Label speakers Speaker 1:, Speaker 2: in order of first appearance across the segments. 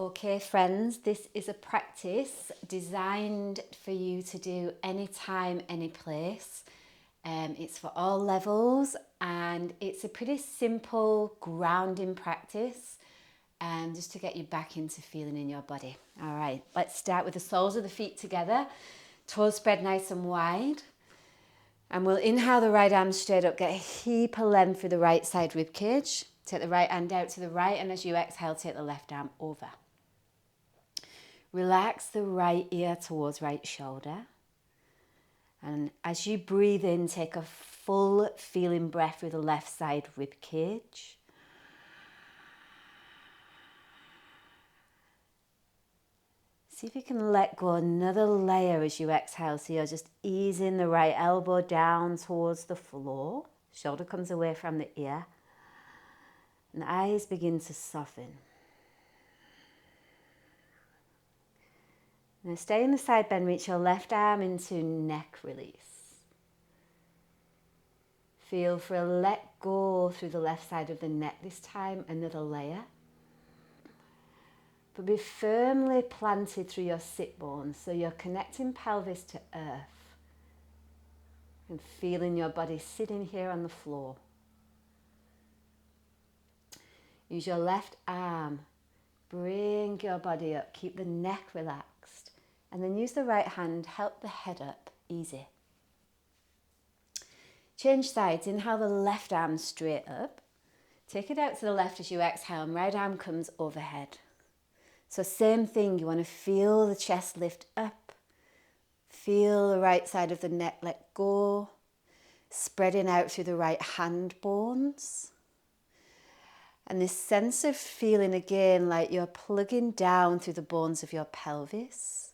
Speaker 1: Okay, friends, this is a practice designed for you to do anytime, any place. It's for all levels and it's a pretty simple grounding practice just to get you back into feeling in your body. All right, let's start with the soles of the feet together, toes spread nice and wide. And we'll inhale the right arm straight up, get a heap of length through the right side rib cage. Take the right hand out to the right, and as you exhale, take the left arm over. Relax the right ear towards right shoulder. And as you breathe in, take a full feeling breath through the left side rib cage. See if you can let go another layer as you exhale. So you're just easing the right elbow down towards the floor. Shoulder comes away from the ear. And the eyes begin to soften. Now stay in the side bend, reach your left arm into neck release. Feel for a let go through the left side of the neck this time, another layer. But be firmly planted through your sit bones, so you're connecting pelvis to earth and feeling your body sitting here on the floor. Use your left arm, bring your body up, keep the neck relaxed, and then use the right hand, help the head up, easy. Change sides, inhale the left arm straight up, take it out to the left as you exhale, and right arm comes overhead. So same thing, you want to feel the chest lift up, feel the right side of the neck let go, spreading out through the right hand bones. And this sense of feeling again like you're plugging down through the bones of your pelvis.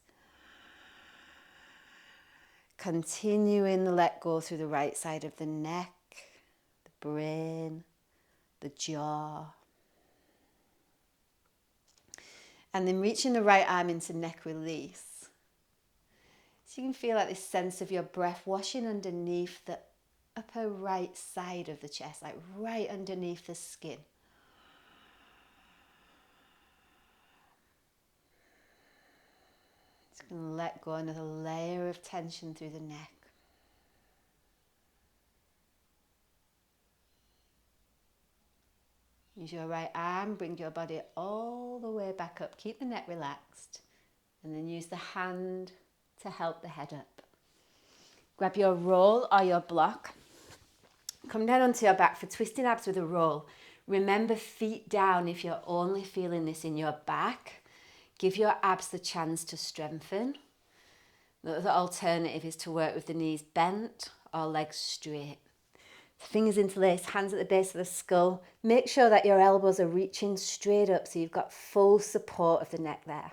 Speaker 1: Continuing the let go through the right side of the neck, the brain, the jaw. And then reaching the right arm into neck release. So you can feel like this sense of your breath washing underneath the upper right side of the chest, like right underneath the skin. Just going to let go another layer of tension through the neck. Use your right arm, bring your body all the way back up. Keep the neck relaxed. And then use the hand to help the head up. Grab your roll or your block. Come down onto your back for twisting abs with a roll. Remember, feet down if you're only feeling this in your back. Give your abs the chance to strengthen. The other alternative is to work with the knees bent or legs straight. Fingers interlaced, hands at the base of the skull. Make sure that your elbows are reaching straight up so you've got full support of the neck there.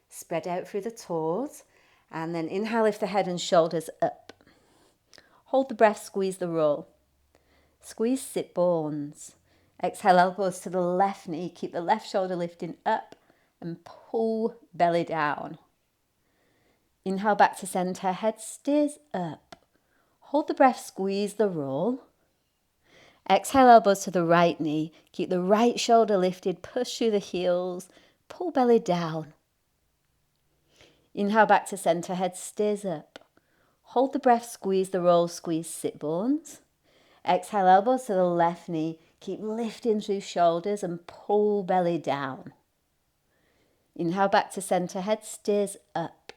Speaker 1: Spread out through the toes and then inhale, lift the head and shoulders up. Hold the breath, squeeze the roll. Squeeze sit bones. Exhale, elbows to the left knee. Keep the left shoulder lifting up and pull belly down. Inhale back to center, head stays up. Hold the breath, squeeze the roll. Exhale, elbows to the right knee. Keep the right shoulder lifted, push through the heels, pull belly down. Inhale back to center, head stays up. Hold the breath, squeeze the roll, squeeze sit bones. Exhale, elbows to the left knee. Keep lifting through shoulders and pull belly down. Inhale back to center, head stays up.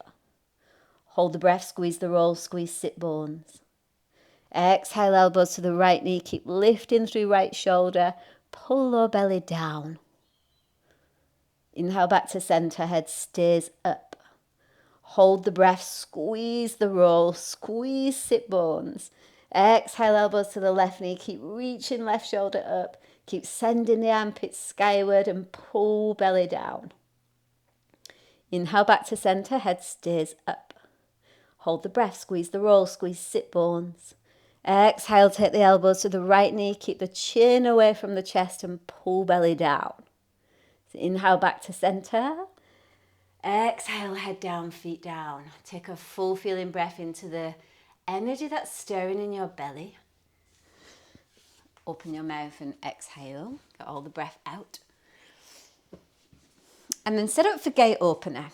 Speaker 1: Hold the breath, squeeze the roll, squeeze sit bones. Exhale, elbows to the right knee. Keep lifting through right shoulder. Pull lower belly down. Inhale back to center, head stays up. Hold the breath, squeeze the roll, squeeze sit bones. Exhale, elbows to the left knee. Keep reaching left shoulder up. Keep sending the armpits skyward and pull belly down. Inhale back to center, head stays up. Hold the breath, squeeze the roll, squeeze sit bones. Exhale, take the elbows to the right knee. Keep the chin away from the chest and pull belly down. So inhale back to center. Exhale, head down, feet down. Take a full feeling breath into the energy that's stirring in your belly. Open your mouth and exhale. Get all the breath out. And then set up for gate opener.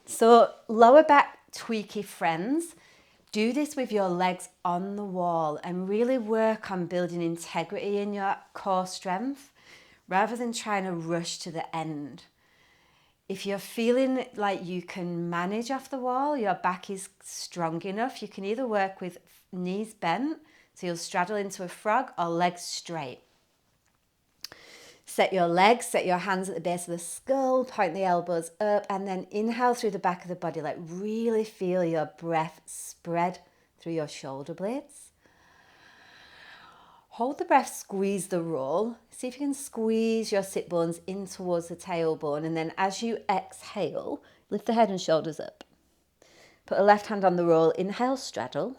Speaker 1: So lower back tweaky friends, do this with your legs on the wall and really work on building integrity in your core strength rather than trying to rush to the end. If you're feeling like you can manage off the wall, your back is strong enough, you can either work with knees bent, so you'll straddle into a frog, or legs straight. Set your legs, set your hands at the base of the skull, point the elbows up, and then inhale through the back of the body. Like really feel your breath spread through your shoulder blades. Hold the breath, squeeze the roll. See if you can squeeze your sit bones in towards the tailbone. And then as you exhale, lift the head and shoulders up. Put the left hand on the roll. Inhale, straddle.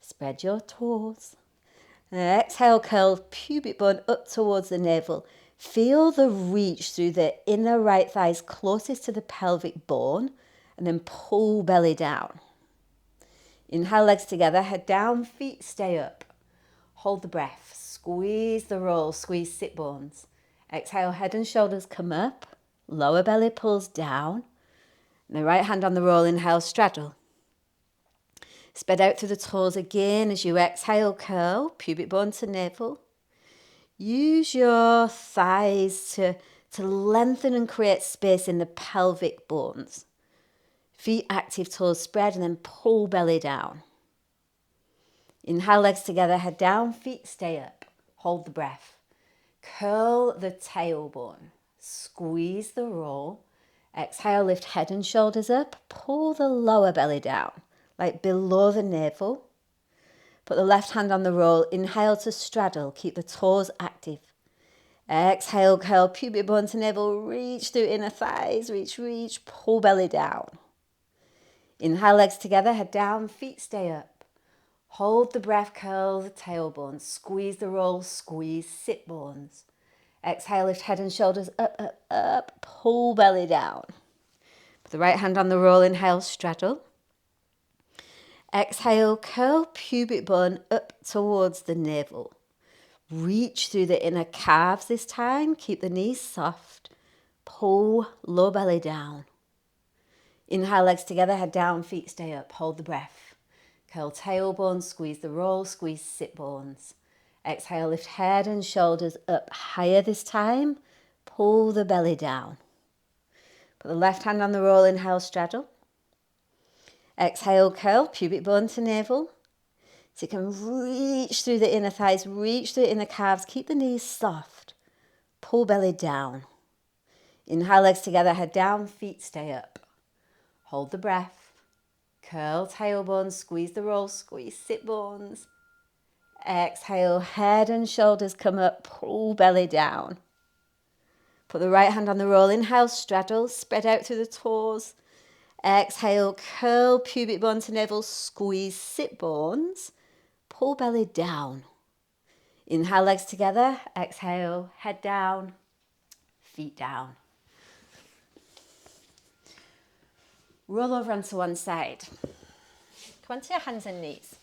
Speaker 1: Spread your toes. And then exhale, curl pubic bone up towards the navel. Feel the reach through the inner right thighs closest to the pelvic bone. And then pull belly down. Inhale, legs together. Head down, feet stay up. Hold the breath, squeeze the roll, squeeze sit bones. Exhale, head and shoulders come up, lower belly pulls down. And the right hand on the roll, inhale, straddle. Spread out through the toes again as you exhale, curl, pubic bone to navel. Use your thighs to lengthen and create space in the pelvic bones. Feet active, toes spread, and then pull belly down. Inhale, legs together, head down, feet stay up. Hold the breath. Curl the tailbone. Squeeze the roll. Exhale, lift head and shoulders up. Pull the lower belly down, like below the navel. Put the left hand on the roll. Inhale to straddle. Keep the toes active. Exhale, curl pubic bone to navel. Reach through inner thighs. Reach, reach. Pull belly down. Inhale, legs together, head down, feet stay up. Hold the breath, curl the tailbone, squeeze the roll, squeeze sit bones. Exhale, lift head and shoulders up, up, up, pull belly down. Put the right hand on the roll, inhale, straddle. Exhale, curl pubic bone up towards the navel. Reach through the inner calves this time, keep the knees soft. Pull low belly down. Inhale, legs together, head down, feet stay up, hold the breath. Curl tailbone, squeeze the roll, squeeze sit bones. Exhale, lift head and shoulders up higher this time. Pull the belly down. Put the left hand on the roll, inhale, straddle. Exhale, curl, pubic bone to navel. So you can reach through the inner thighs, reach through the inner calves, keep the knees soft. Pull belly down. Inhale, legs together, head down, feet stay up. Hold the breath. Curl tailbone, squeeze the roll, squeeze sit bones. Exhale, head and shoulders come up, pull belly down. Put the right hand on the roll, inhale, straddle, spread out through the toes. Exhale, curl pubic bone to navel, squeeze sit bones, pull belly down. Inhale, legs together, exhale, head down, feet down. Roll over onto one side. Come onto your hands and knees.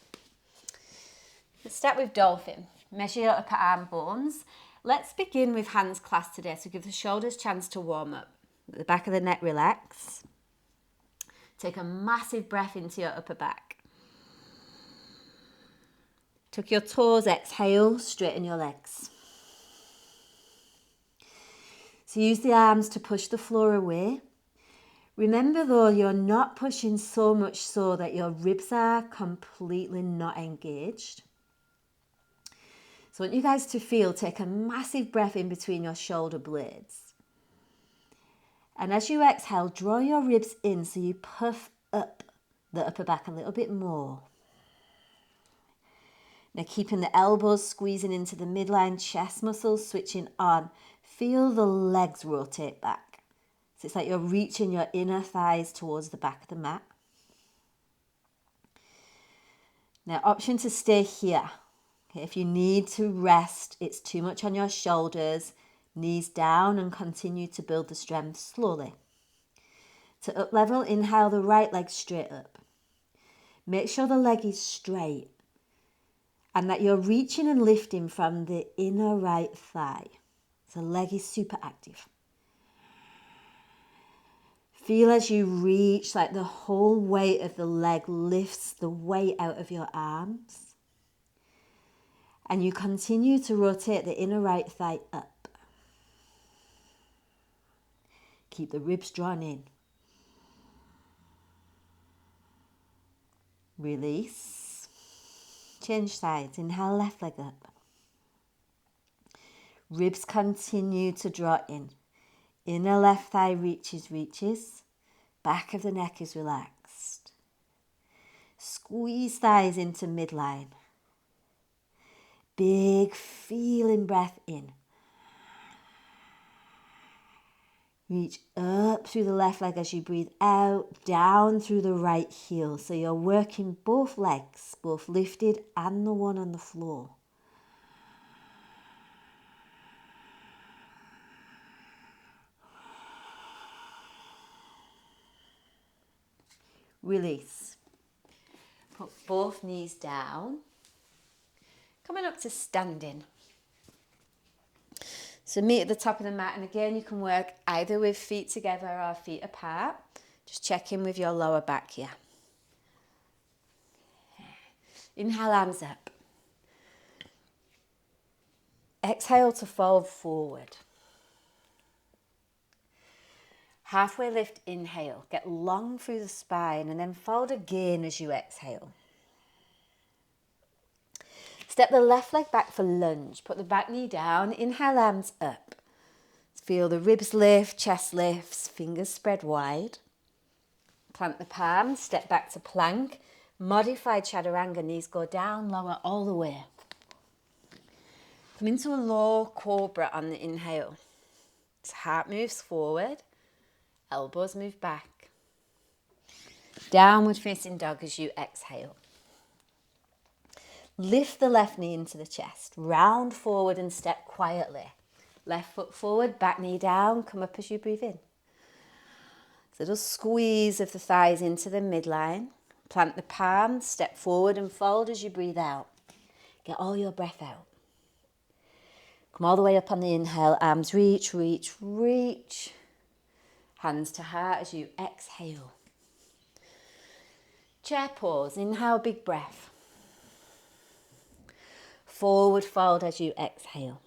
Speaker 1: Let's start with dolphin. Measure your upper arm bones. Let's begin with hands clasped today, so give the shoulders a chance to warm up. The back of the neck relax. Take a massive breath into your upper back. Tuck your toes, exhale, straighten your legs. So use the arms to push the floor away. Remember though, you're not pushing so much so that your ribs are completely not engaged. So I want you guys to feel, take a massive breath in between your shoulder blades. And as you exhale, draw your ribs in so you puff up the upper back a little bit more. Now keeping the elbows squeezing into the midline chest muscles, switching on. Feel the legs rotate back. So it's like you're reaching your inner thighs towards the back of the mat. Now, option to stay here. Okay, if you need to rest, it's too much on your shoulders, knees down and continue to build the strength slowly. To up level, inhale the right leg straight up. Make sure the leg is straight and that you're reaching and lifting from the inner right thigh. So the leg is super active. Feel as you reach, like the whole weight of the leg lifts the weight out of your arms. And you continue to rotate the inner right thigh up. Keep the ribs drawn in. Release. Change sides. Inhale, left leg up. Ribs continue to draw in. Inner left thigh reaches. Back of the neck is relaxed. Squeeze thighs into midline. Big feeling breath in. Reach up through the left leg as you breathe out, down through the right heel. So you're working both legs, both lifted and the one on the floor. Release. Put both knees down. Coming up to standing. So meet at the top of the mat, and again you can work either with feet together or feet apart. Just check in with your lower back here. Inhale, arms up. Exhale to fold forward. Halfway lift, inhale. Get long through the spine and then fold again as you exhale. Step the left leg back for lunge. Put the back knee down. Inhale, arms up. Feel the ribs lift, chest lifts, fingers spread wide. Plant the palms, step back to plank. Modified chaturanga, knees go down, lower all the way. Come into a low cobra on the inhale. So heart moves forward, elbows move back. Downward facing dog as you exhale. Lift the left knee into the chest, round forward and step quietly. Left foot forward, back knee down, come up as you breathe in. So little squeeze of the thighs into the midline. Plant the palms, step forward and fold as you breathe out. Get all your breath out. Come all the way up on the inhale, arms reach, reach, reach. Hands to heart as you exhale. Chair pose, inhale, big breath. Forward fold as you exhale.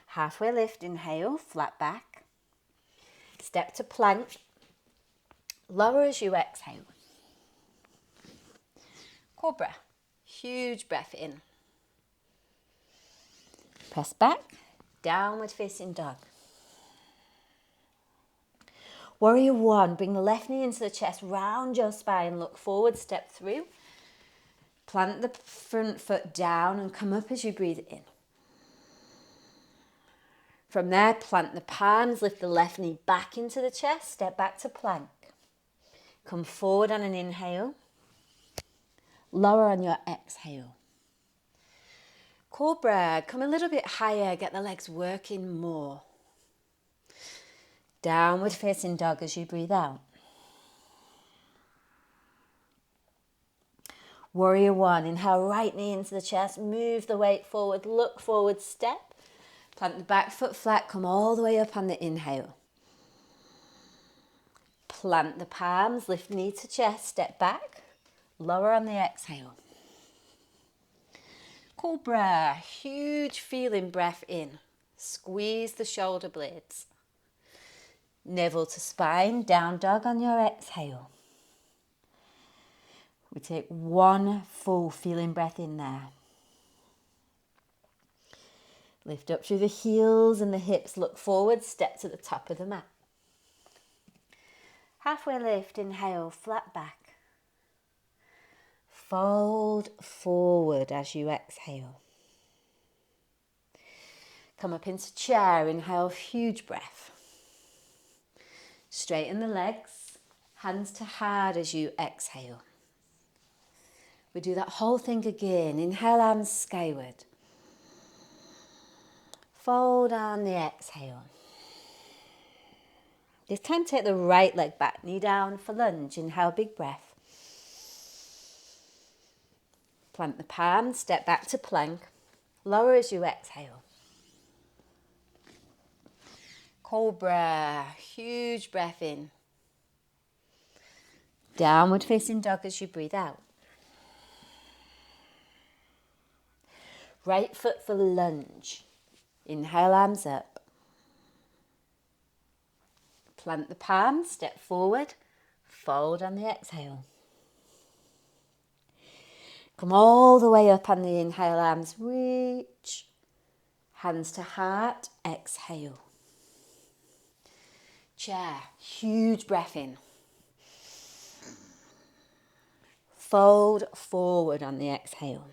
Speaker 1: Halfway lift, inhale, flat back. Step to plank. Lower as you exhale. Cobra, huge breath in. Press back, downward facing dog. Warrior one, bring the left knee into the chest, round your spine, look forward, step through. Plant the front foot down and come up as you breathe in. From there, plant the palms, lift the left knee back into the chest, step back to plank. Come forward on an inhale, lower on your exhale. Cobra, come a little bit higher, get the legs working more. Downward facing dog as you breathe out. Warrior one, inhale, right knee into the chest, move the weight forward, look forward, step. Plant the back foot flat, come all the way up on the inhale. Plant the palms, lift knee to chest, step back, lower on the exhale. Cobra, huge feeling breath in. Squeeze the shoulder blades. Navel to spine, down dog on your exhale. We take one full feeling breath in there. Lift up through the heels and the hips, look forward, step to the top of the mat. Halfway lift, inhale, flat back. Fold forward as you exhale. Come up into chair, inhale, huge breath. Straighten the legs, hands to heart as you exhale. We do that whole thing again. Inhale, arms skyward. Fold on the exhale. This time take the right leg back, knee down for lunge. Inhale, big breath. Plant the palms, step back to plank. Lower as you exhale. Cobra, huge breath in. Downward facing dog as you breathe out. Right foot for lunge. Inhale, arms up. Plant the palms, step forward, fold on the exhale. Come all the way up on the inhale, arms reach. Hands to heart, exhale. Chair, huge breath in. Fold forward on the exhale.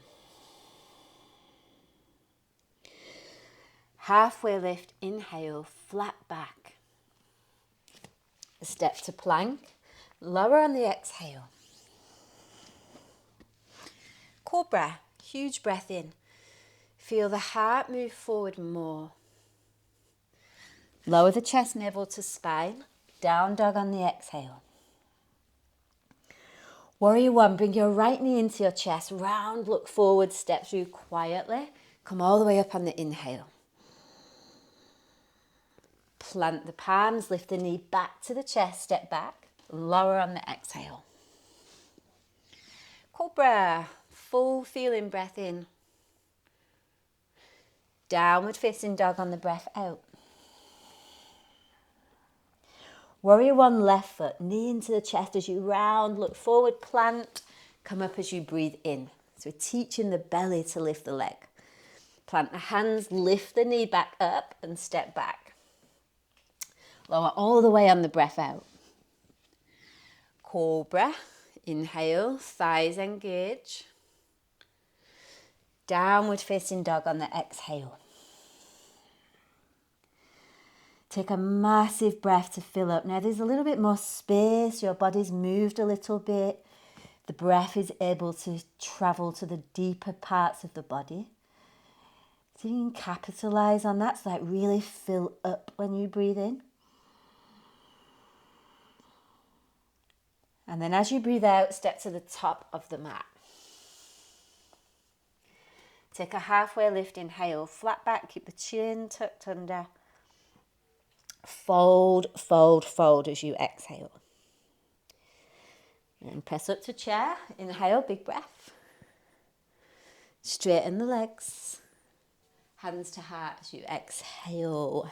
Speaker 1: Halfway lift, inhale, flat back. A step to plank, lower on the exhale. Cobra, huge breath in. Feel the heart move forward more. Lower the chest, navel to spine. Down dog on the exhale. Warrior one, bring your right knee into your chest. Round, look forward, step through quietly. Come all the way up on the inhale. Plant the palms, lift the knee back to the chest, step back. Lower on the exhale. Cobra, full feeling breath in. Downward facing dog on the breath out. Warrior one, left foot, knee into the chest as you round, look forward, plant, come up as you breathe in. So we're teaching the belly to lift the leg. Plant the hands, lift the knee back up and step back. Lower all the way on the breath out. Cobra, inhale, thighs engage. Downward facing dog on the exhale. Take a massive breath to fill up. Now there's a little bit more space, your body's moved a little bit. The breath is able to travel to the deeper parts of the body. So you can capitalize on that, so like really fill up when you breathe in. And then as you breathe out, step to the top of the mat. Take a halfway lift, inhale, flat back, keep the chin tucked under. Fold, fold, fold as you exhale. And press up to chair, inhale, big breath. Straighten the legs. Hands to heart as you exhale.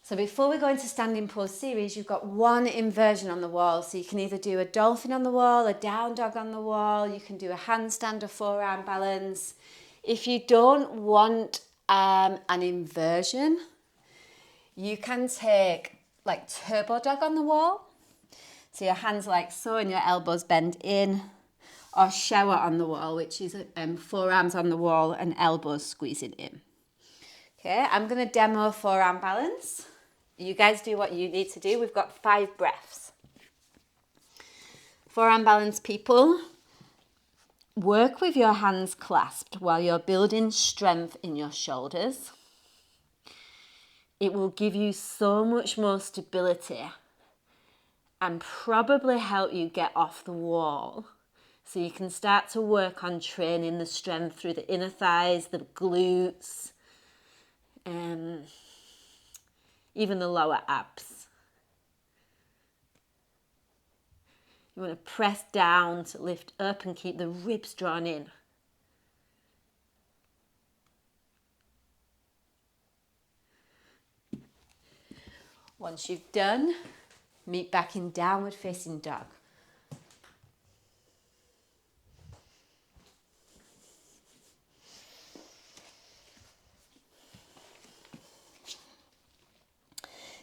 Speaker 1: So before we go into standing pose series, you've got one inversion on the wall. So you can either do a dolphin on the wall, a down dog on the wall. You can do a handstand or forearm balance. If you don't want an inversion, you can take like turbo dog on the wall. So your hands like so and your elbows bend in. Or shower on the wall, which is forearms on the wall and elbows squeezing in. Okay, I'm going to demo forearm balance. You guys do what you need to do. We've got 5 breaths. Forearm balance people, work with your hands clasped while you're building strength in your shoulders. It will give you so much more stability and probably help you get off the wall. So you can start to work on training the strength through the inner thighs, the glutes, even the lower abs. You want to press down to lift up and keep the ribs drawn in. Once you've done, meet back in downward facing dog.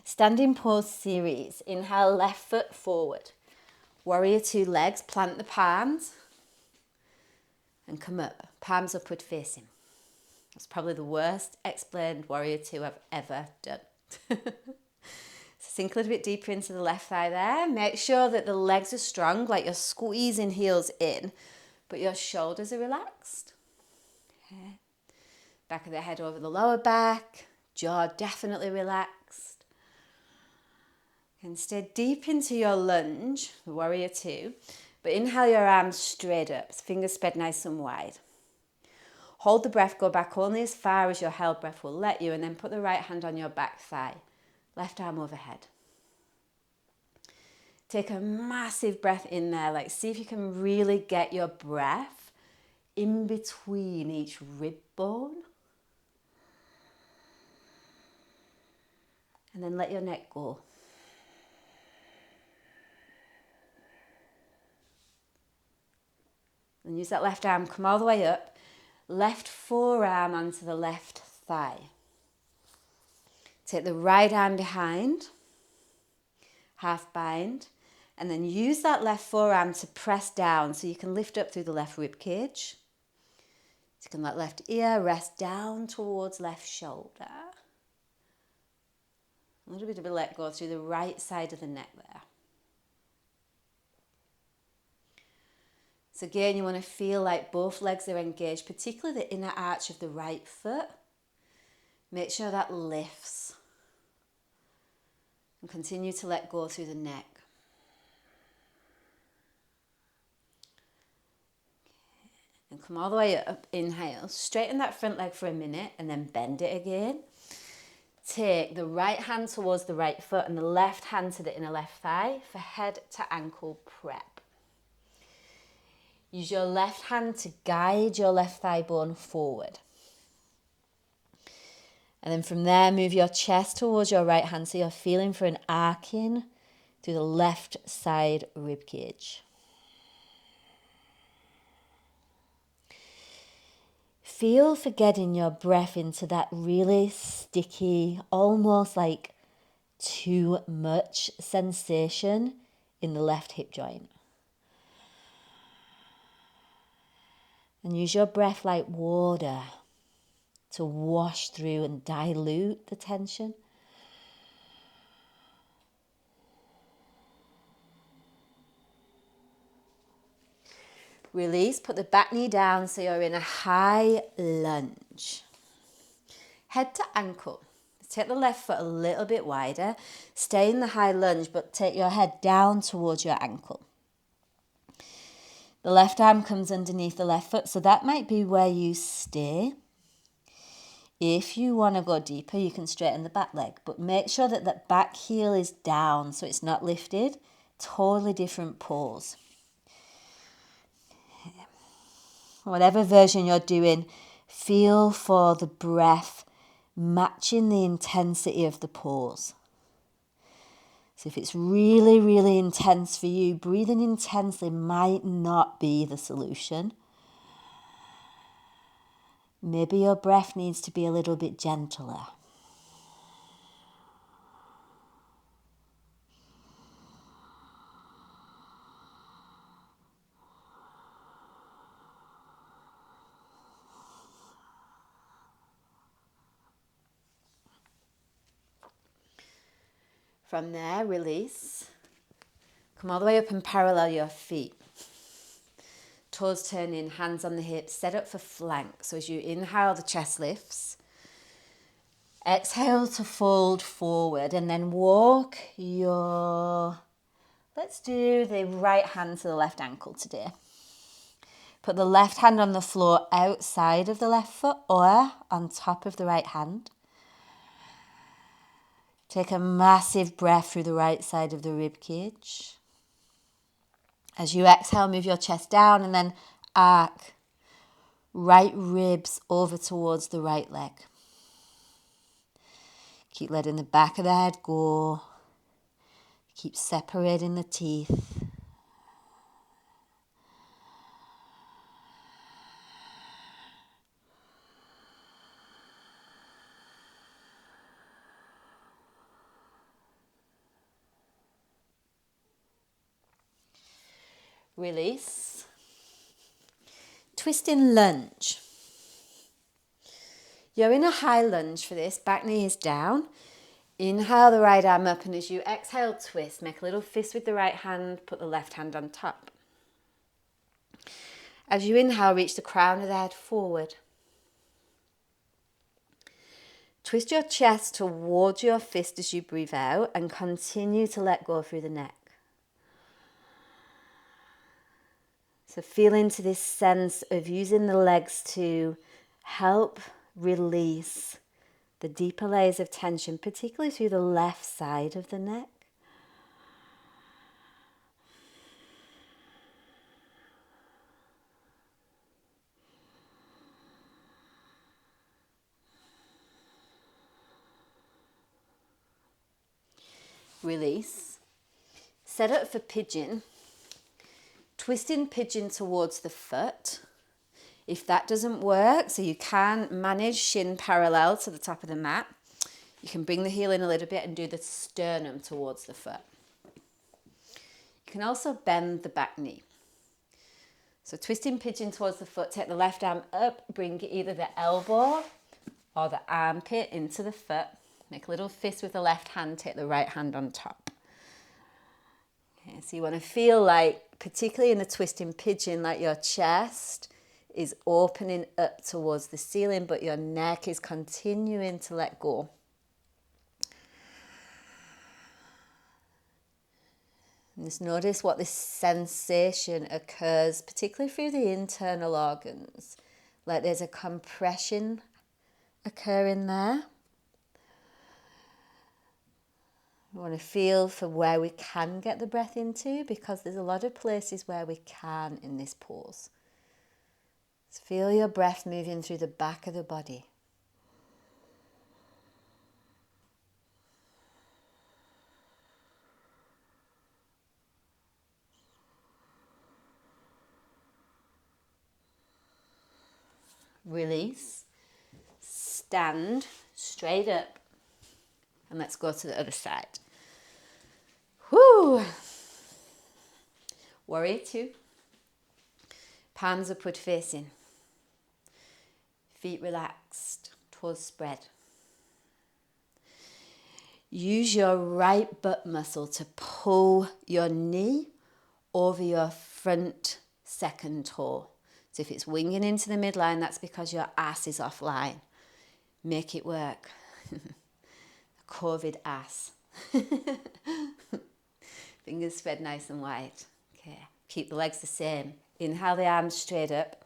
Speaker 1: Standing pose series. Inhale, left foot forward. Warrior two, legs, plant the palms and come up. Palms upward facing. That's probably the worst explained warrior two I've ever done. So sink a little bit deeper into the left thigh there. Make sure that the legs are strong, like you're squeezing heels in, but your shoulders are relaxed. Okay. Back of the head over the lower back. Jaw definitely relaxed. And stay deep into your lunge, the warrior two, but inhale your arms straight up, fingers spread nice and wide. Hold the breath, go back only as far as your held breath will let you, and then put the right hand on your back thigh. left arm overhead. Take a massive breath in there, like see if you can really get your breath in between each rib bone. And then let your neck go. And use that left arm, come all the way up. Left forearm onto the left thigh. Take the right arm behind, half bind, and then use that left forearm to press down so you can lift up through the left rib cage. So you can let left ear rest down towards left shoulder. A little bit of a let go through the right side of the neck there. So again, you want to feel like both legs are engaged, particularly the inner arch of the right foot. Make sure that lifts. And continue to let go through the neck. And come all the way up, inhale. Straighten that front leg for a minute and then bend it again. Take the right hand towards the right foot and the left hand to the inner left thigh for head to ankle prep. Use your left hand to guide your left thigh bone forward. And then from there, move your chest towards your right hand so you're feeling for an arcing through the left side rib cage. Feel for getting your breath into that really sticky, almost like too much sensation in the left hip joint. And use your breath like water to wash through and dilute the tension. Release, put the back knee down so you're in a high lunge. Head to ankle. Take the left foot a little bit wider. Stay in the high lunge, but take your head down towards your ankle. The left arm comes underneath the left foot, so that might be where you stay. If you want to go deeper, you can straighten the back leg, but make sure that the back heel is down so it's not lifted. Totally different pose. Whatever version you're doing, feel for the breath matching the intensity of the pose. So if it's really, really intense for you, breathing intensely might not be the solution. Maybe your breath needs to be a little bit gentler. From there, release. Come all the way up and parallel your feet. Toes turn in, hands on the hips, set up for plank. So as you inhale, the chest lifts. Exhale to fold forward and then walk let's do the right hand to the left ankle today. Put the left hand on the floor outside of the left foot or on top of the right hand. Take a massive breath through the right side of the rib cage. As you exhale, move your chest down and then arc. Right ribs over towards the right leg. Keep letting the back of the head go. Keep separating the teeth. Release. Twisting lunge. You're in a high lunge for this. Back knee is down. Inhale the right arm up, and as you exhale, twist. Make a little fist with the right hand. Put the left hand on top. As you inhale, reach the crown of the head forward. Twist your chest towards your fist as you breathe out and continue to let go through the neck. So feel into this sense of using the legs to help release the deeper layers of tension, particularly through the left side of the neck. Release. Set up for pigeon. Twisting pigeon towards the foot. If that doesn't work, so you can manage shin parallel to the top of the mat, you can bring the heel in a little bit and do the sternum towards the foot. You can also bend the back knee. So twisting pigeon towards the foot, take the left arm up, bring either the elbow or the armpit into the foot. Make a little fist with the left hand, take the right hand on top. Okay, so you want to feel like, particularly in the twisting pigeon, like your chest is opening up towards the ceiling, but your neck is continuing to let go. And just notice what this sensation occurs, particularly through the internal organs. Like there's a compression occurring there. We want to feel for where we can get the breath into, because there's a lot of places where we can in this pose. Just feel your breath moving through the back of the body. Release. Stand straight up. And let's go to the other side. Whoo! Warrior 2. Palms upward facing. Feet relaxed, toes spread. Use your right butt muscle to pull your knee over your front second toe. So if it's winging into the midline, that's because your ass is offline. Make it work. COVID ass. Fingers spread nice and wide. Okay. Keep the legs the same. Inhale the arms straight up.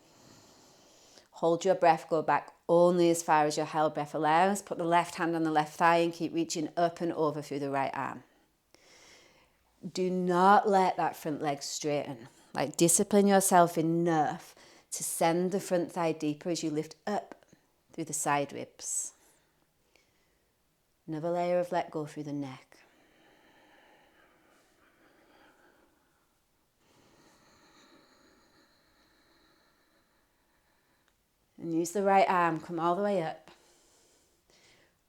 Speaker 1: Hold your breath, go back only as far as your held breath allows. Put the left hand on the left thigh and keep reaching up and over through the right arm. Do not let that front leg straighten. Like, discipline yourself enough to send the front thigh deeper as you lift up through the side ribs. Another layer of let go through the neck. And use the right arm, come all the way up.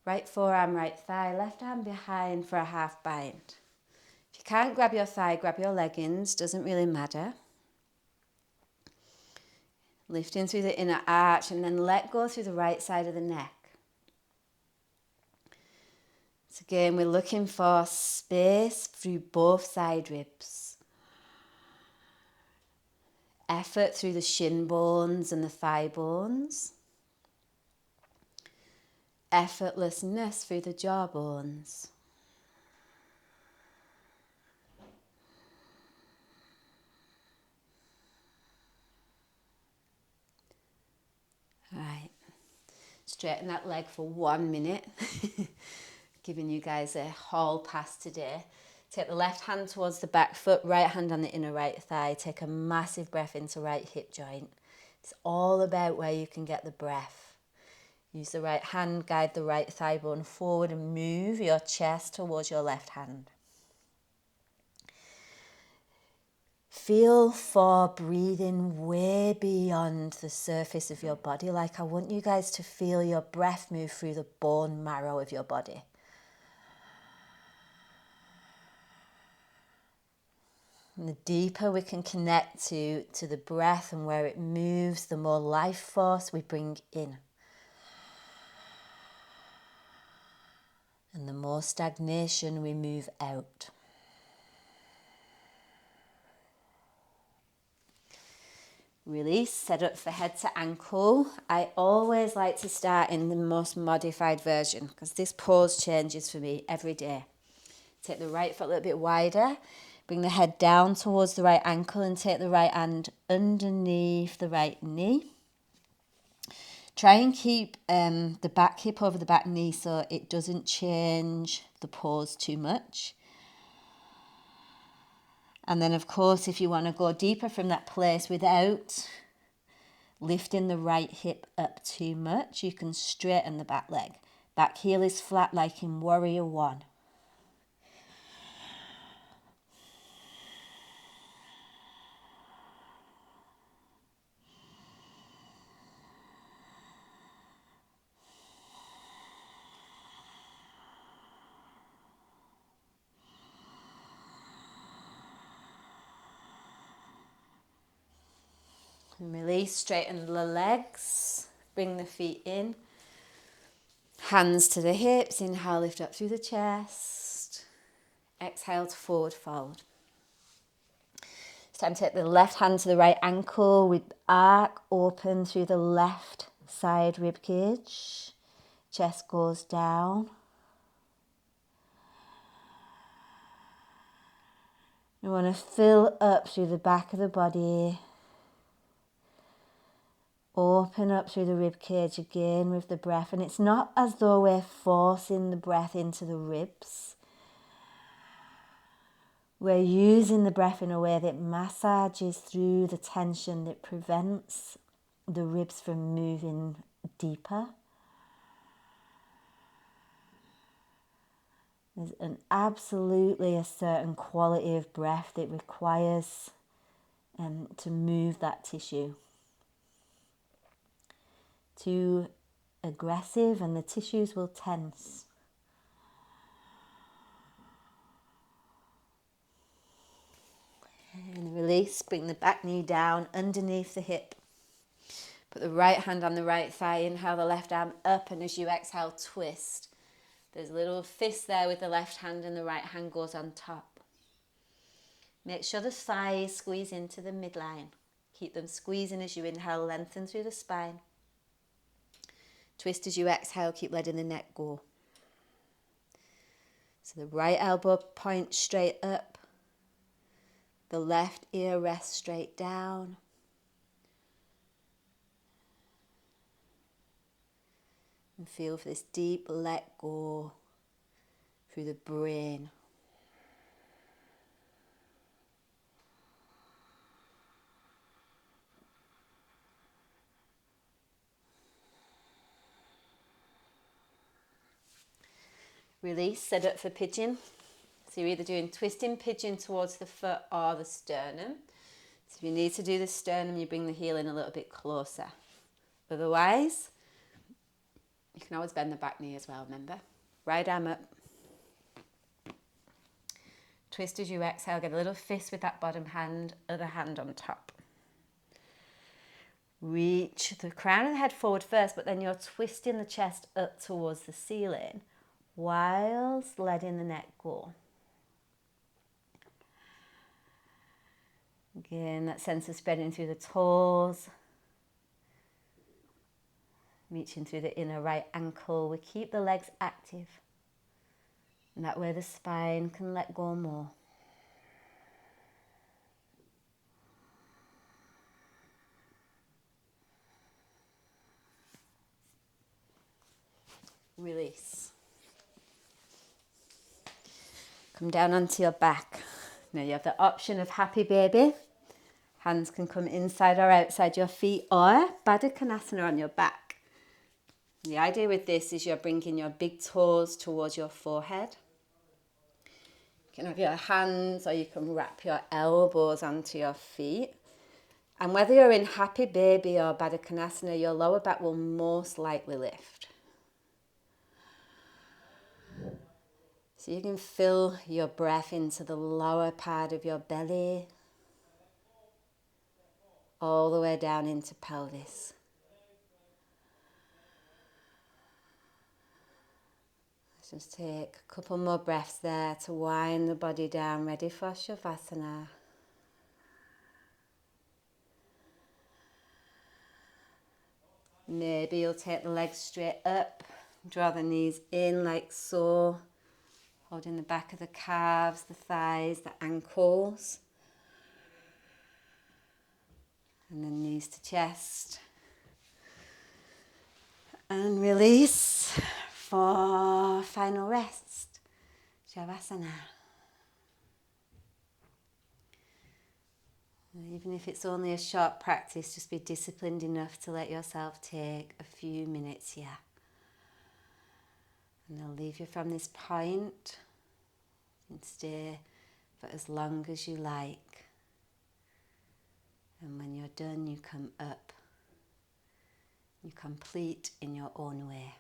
Speaker 1: Right forearm, right thigh, left arm behind for a half bind. If you can't grab your thigh, grab your leggings, doesn't really matter. Lifting through the inner arch and then let go through the right side of the neck. So again, we're looking for space through both side ribs. Effort through the shin bones and the thigh bones. Effortlessness through the jaw bones. All right, straighten that leg for 1 minute. Giving you guys a hall pass today. Take the left hand towards the back foot, right hand on the inner right thigh. Take a massive breath into right hip joint. It's all about where you can get the breath. Use the right hand, guide the right thigh bone forward and move your chest towards your left hand. Feel for breathing way beyond the surface of your body. Like, I want you guys to feel your breath move through the bone marrow of your body. And the deeper we can connect to the breath and where it moves, the more life force we bring in. And the more stagnation we move out. Release, set up for head to ankle. I always like to start in the most modified version because this pose changes for me every day. Take the right foot a little bit wider. Bring the head down towards the right ankle and take the right hand underneath the right knee. Try and keep the back hip over the back knee so it doesn't change the pose too much. And then, of course, if you want to go deeper from that place without lifting the right hip up too much, you can straighten the back leg. Back heel is flat like in Warrior One. And release, straighten the legs, bring the feet in. Hands to the hips, inhale, lift up through the chest. Exhale to forward fold. It's time to take the left hand to the right ankle with arc open through the left side rib cage. Chest goes down. You want to fill up through the back of the body. Open up through the rib cage again with the breath. And it's not as though we're forcing the breath into the ribs. We're using the breath in a way that massages through the tension that prevents the ribs from moving deeper. There's absolutely a certain quality of breath that requires to move that tissue. Too aggressive and the tissues will tense. And release, bring the back knee down underneath the hip. Put the right hand on the right thigh, inhale the left arm up, and as you exhale, twist. There's a little fist there with the left hand and the right hand goes on top. Make sure the thighs squeeze into the midline. Keep them squeezing as you inhale, lengthen through the spine. Twist as you exhale, keep letting the neck go. So the right elbow points straight up. The left ear rests straight down. And feel for this deep let go through the brain. Release, set up for pigeon. So you're either doing twisting pigeon towards the foot or the sternum. So if you need to do the sternum, you bring the heel in a little bit closer. Otherwise, you can always bend the back knee as well, remember? Right arm up. Twist as you exhale, get a little fist with that bottom hand, other hand on top. Reach the crown of the head forward first, but then you're twisting the chest up towards the ceiling whilst letting the neck go. Again, that sense of spreading through the toes. Reaching through the inner right ankle. We keep the legs active. And that way the spine can let go more. Release. Come down onto your back. Now you have the option of happy baby. Hands can come inside or outside your feet, or Baddha Konasana on your back. The idea with this is you're bringing your big toes towards your forehead. You can have your hands or you can wrap your elbows onto your feet. And whether you're in happy baby or Baddha Konasana, your lower back will most likely lift. So you can fill your breath into the lower part of your belly, all the way down into pelvis. Let's just take a couple more breaths there to wind the body down, ready for Shavasana. Maybe you'll take the legs straight up, draw the knees in like so, holding the back of the calves, the thighs, the ankles. And then knees to chest. And release for final rest, Shavasana. And even if it's only a short practice, just be disciplined enough to let yourself take a few minutes here. And I'll leave you from this point and stay for as long as you like. And when you're done, you come up. You complete in your own way.